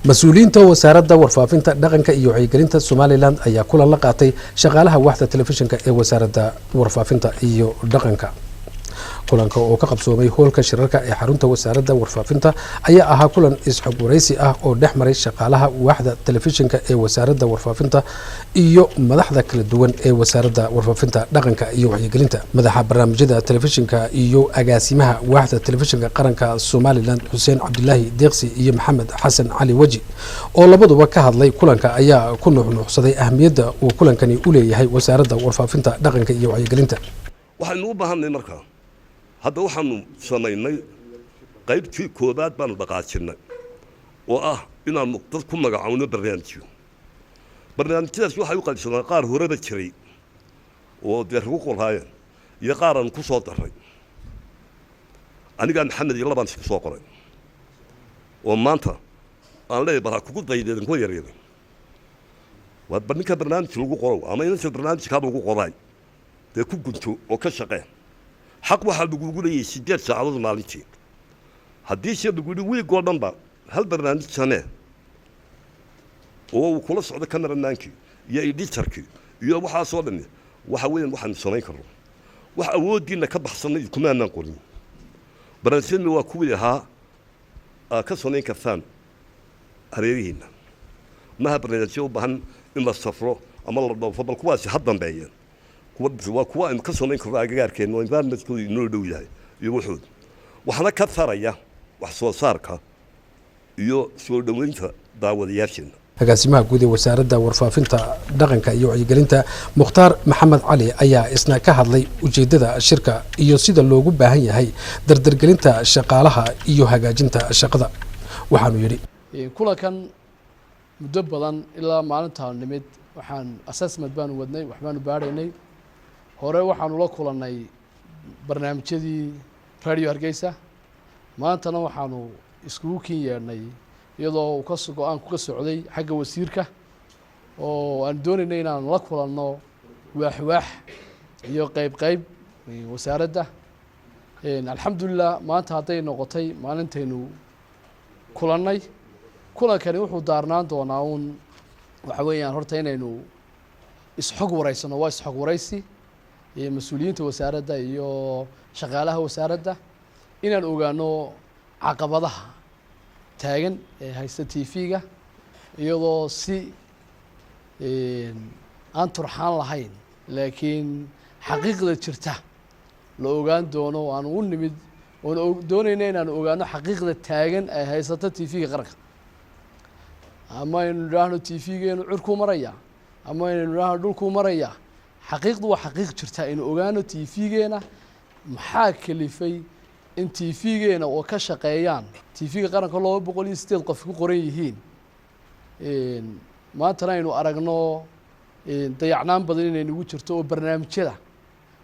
mas-uuliyiinta wasaaradda warfaafinta dhaqanka iyo wacyigelinta Somaliland ayaa kulan la qaatay shaqaalaha waaxda telefishinka ee wasaaradda warfaafinta iyo dhaqanka. kulanka oo ka qabsoomay hoolka shirarka ee xarunta wasaaradda warfaafinta ayaa ahaa kulan isxog wareysi ah oo dhex maray shaqaalaha waaxda telefishinka ee wasaaradda warfaafinta iyo madaxda kala duwan ee wasaaradda warfaafinta dhaqanka iyo wacyigelinta. madaxa barnaamijyada telefishinka iyo agaasimaha waaxda telefishinka qaranka Somaliland Xuseen Cabdilaahi Deeqsi iyo Maxamed Xasan Cali Waji oo labaduba ka hadlay kulanka ayaa ku nuuxnuuxsaday ahmiyadda uu kulankani u leeyahay wasaaradda warfaafinta dhaqanka iyo wacyigelinta. waxaanu u baahanay markaa hadda waxaanu samaynay qaybtii koobaad baanu dhaqaajinay oo ah inaanu dad ku magacaawno barnaamijyadaas waxay u qaybsadaan qaar horeba jiray oo dee lagu qorhaayeen iyo qaar aan ku soo daray anigaa maxamed iyo labaan isku soo qoray oo maanta aan leeyahay bal ha kugu daydeedin kuwa yaryada waa ninka barnaamij lagu qoro ama inanta barnaamijkaaba lagu qoraay dee ku gunto oo ka shaqeen xaq waxaa lagugu leeyahay 8 saacadood maalintii haddii se lagu yidhi wiig oo dhanba hal barnaamij samee oo uu kula socdo kameramaankii iyo editarkii iyo waxaasoo dhan waxa weeyaan waxaan samayn karno wax awoodiina ka baxsanay kumaanaan qorin barnaamijyadna waa kuwii ahaa ka samayn kartaan hareerihiina maha barnaamijyo u baahan in la safro ama la dhoofo bal kuwaasi ha dambeeyeen waa kuwa aynu ka samayn karno agagaarkeenna oo environmentkooda inoo dhow yahay iyo wuxuud waxna ka taraya wax soo saarka iyo soo dhoweynta daawadayaasheena. agaasimaha guud ee wasaaradda warfaafinta dhaqanka iyo wacyigelinta Mukhtaar Maxamed Cali ayaa isna ka hadlay ujeedada shirka iyo sida loogu baahan yahay dardargelinta shaqaalaha iyo hagaajinta shaqada. waxaanu yiri kulankan muddo badan ilaa maalintaan nimid waxaan assessment baan wadnay waxbaanu baaraynay hore waxaanu la kulannay barnaamijyadii radio Hargeysa maantana waxaanu iskugu yeernay iyadoo uu ka go'aan ku socday xagga wasiirka oo aan doonaynay inaan la kulanno waax iyo qayb wasaaradda alxamdulillah maanta haday noqotay maalintaynu kulannay kulankani wuxuu daarnaan doonaa waxa weeyaan horta inaynu isxog wareysano waa isxog wareysi mas'uuliyiinta wasaaradda iyo shaqaalaha wasaaradda inaan ogaano caqabadaha taagan ee haysta TV-ga iyadoo si aan turxaan lahayn laakiin xaqiiqda jirta la ogaan doono aan u nimid oo doonayna inaan ogaano xaqiiqda taagan ee haysta TV-ga qaranka ama inuu yiraahdo TV-geenu cirku maraya ama inuu yiraahdo dhulku maraya xaqiiqdu waa xaqiiq jirta inuu ogaano TV-geena maxaa kalifay in TV-geena oo ka shaqeeyaan TV-ga qaranka 208 qof ku qoran yihiin maanta aynu aragno dayacnaan badan inay nagu jirto oo barnaamijyada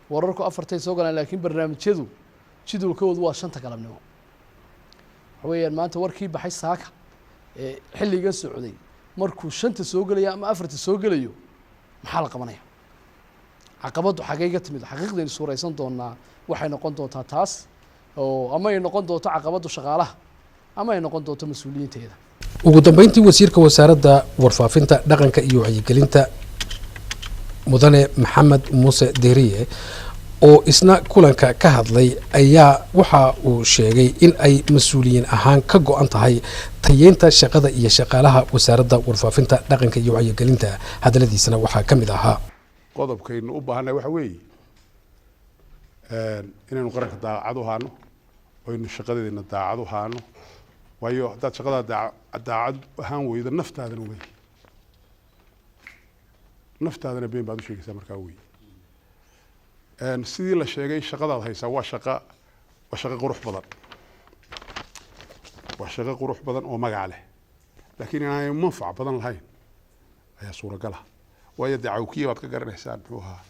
wararku 4 soo galaan laakiin barnaamijyadu jidulkoodu waa 5 galabnimo waxweeyaan maanta warkii baxay saaka xilliga socday markuu 5 soo galaya ama 4 soo galayo maxaa la qabanaya caqabadu xaqiiqo timid xaqiiqdeena suuraysan doonaa waxay noqon doontaa taas oo ama ay noqon doonto caqabadu shaqaalaha ama ay noqon doonto mas'uuliyiinteeda. ugu dambeyntii wasiirka wasaaradda warfaafinta dhaqanka iyo wacyigelinta mudane Maxamed Muuse Deeriye oo isna kulanka ka hadlay ayaa waxa uu sheegay in ay mas'uuliyiin ahaan ka go'an tahay tayeynta shaqada iyo shaqaalaha wasaaradda warfaafinta dhaqanka iyo wacyigelinta. hadaladiisana waxaa ka mid ahaa qodobkaynu u baahanay waxa weeye inaynu qaranka daacad u haano oo aynu shaqadeena daacad u haano waayo haddaad shaqada daacad ahaan weydo naftaadana wey naftaadana been baad u sheegaysaa markaa wey sidii la sheegay shaqadaad haysaa waa shaqo qurux badan waa shaqo qurux badan oo magac leh laakiin inaanay manfac badan lahayn ayaa suuragal ah waayo dee cawkiya baad ka garanaysaan muxuu ahaa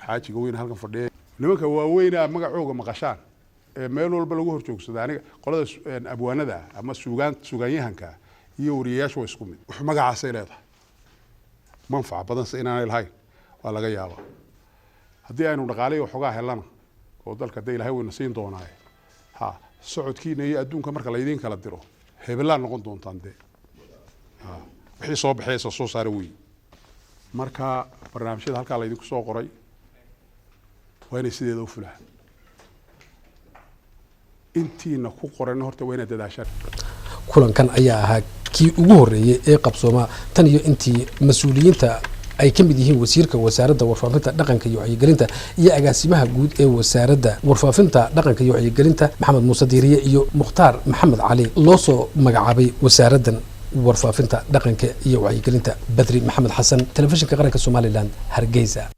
xaajiga weyn halkan fadhiya nimanka waaweynaa magacooga maqashaan meel walba lagu horjoogsada aniga qolada abwaanada ama suugaanyahanka iyo wariyayaashu waa isku mid wuxuu magacaasay leedahay manfac badan se inaanay lahayn waa laga yaabaa haddii aynu dhaqaalayo waxoogaa helana oo dalka dee ilaahay wayna siin doonaaye socodkiina iyo adduunka marka laydiin kala diro hebelaan noqon doontaan dee wixii soo baxaysa soo saara weyn marka barnaamijyada halkaa laydinku soo qoray waa inay sideeda u fulaan intiina ku qoran horta waa inaad dadaashaan kulankan ayaa ahaa kii ugu horeeyay ee qabsooma tan iyo intii mas-uuliyiinta ay ka mid yihiin wasiirka wasaaradda warfaafinta dhaqanka iyo wacyigelinta iyo agaasimaha guud ee wasaaradda warfaafinta dhaqanka iyo wacyigelinta maxamed muuse diiriye iyo mukhtaar maxamed cali loo soo magacaabay wasaaraddan warfaafinta dhaqanka iyo wacyigelinta badri maxamed xasan telefishinka qaranka somaliland hargeysa.